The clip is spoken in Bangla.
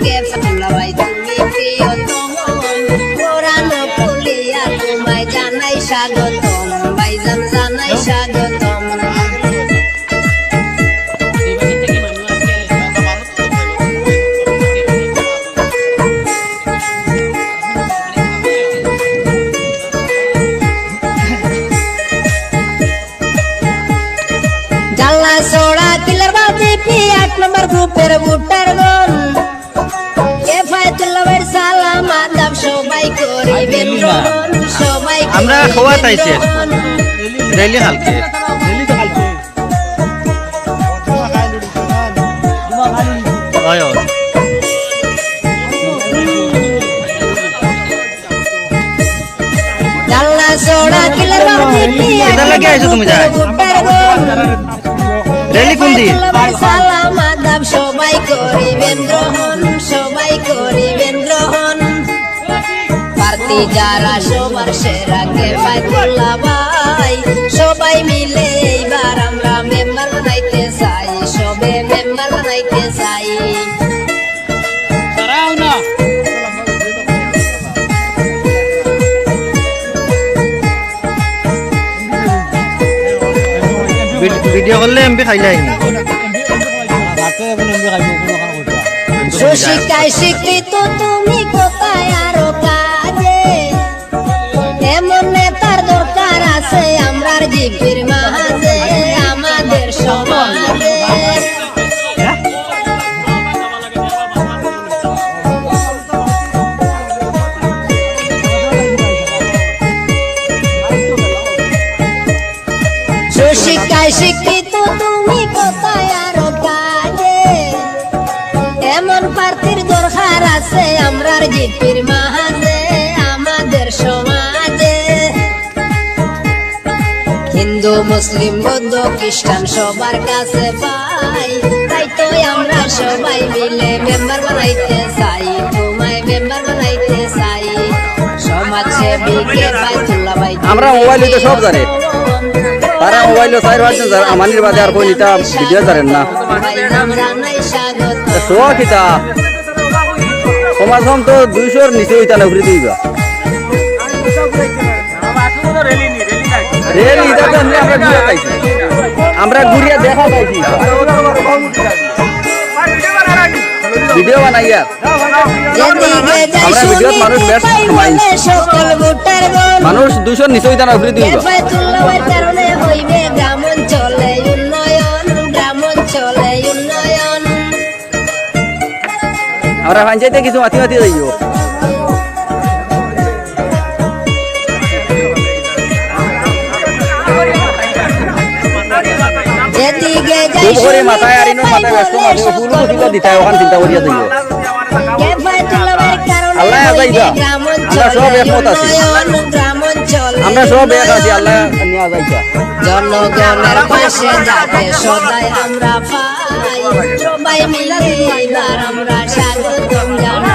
কে ফাতুল্লা ভাই তুমি প্রিয়তম পুরানো পুলিয়া তোমায় জানাই স্বাগতম ভাইজান জানাই স্বাগতম জাল্লা সোড়া কিলার বাতি পি 8 নম্বর গ্রুপের ভোটার গণ কে ফাতুল্লা ভাই সালাম আদাব সবাই করিবেন গ্রহণ সবাই আমরা খোয়া তাইছে রেলি হালকে আয় জাল্লা সোড়া কিলার বাতি পি এটা লাগে আইছো তুমি যা রেলি কোন দিন সালাম আদাব সবাই করিবেন গ্রহণ সবাই করিবেন গ্রহণ প্রার্থী যারা সবার সেরা কে ফাতুল্লা ভাই সবাই মিলে এইবার আমরা মেম্বার বানাইতে চাই সবে মেম্বার বানাইতে চাই ভিডিও করলে এমপি খাইলাই সুশিক্ষায় শিক্ষিত তুমি কোথায় আরো কাজে এমন নেতার দরকার আছে আমরার জিপির মাঝে আমাদের সমাজে সুশিক্ষায় শিক্ষিত তুমি কোথায় আরো কাজে এমন প্রার্থীর দরকার আছে আমরার জিপির মাঝে আমাদের সমাজে হিন্দু মুসলিম বৌদ্ধ খ্রিস্টান সবার কাছে পাই তাই তো আমরা সবাই মিলে মেম্বার বানাইতে চাই তোমায় মেম্বার বানাইতে চাই সমাজসেবী কে ফাতুল্লা ভাই আমরা মোবাইলে তো সব জানে তারা মোবাইলে চার পাঁচজন আমানির বাদে আর কইলিটা ভিডিও জানেন না সোয়া কিতা সমাজ হম তো 200 নিচে হইতা না ঘুরে দিবা রেলি এটা তো আমরা ঘুরে পাইছি আমরা ঘুরিয়া দেখা পাইছি ভিডিও বানাইয়া আমরা ভিডিও মানুষ বেশ মানুষ 200 নিচে হইতা না ঘুরে দিবা আমরা পঞ্চায়েতে কিছু মাতি মাতি যাইও খুব করে মাথায় আরিনো মাথায় ব্যস্ত মাথায় ফুল দিবা দিতাই ওখান চিন্তা করিয়া যাইও আল্লাহ যাইবা আমরা সব একমত আছি আমরা সব এক আছি আল্লাহ নিয়া যাইবা জনগণের পাশে যাতে সদাই আমরা পাই সবাই মিলে এবার আমরা স্বাগতম জানাই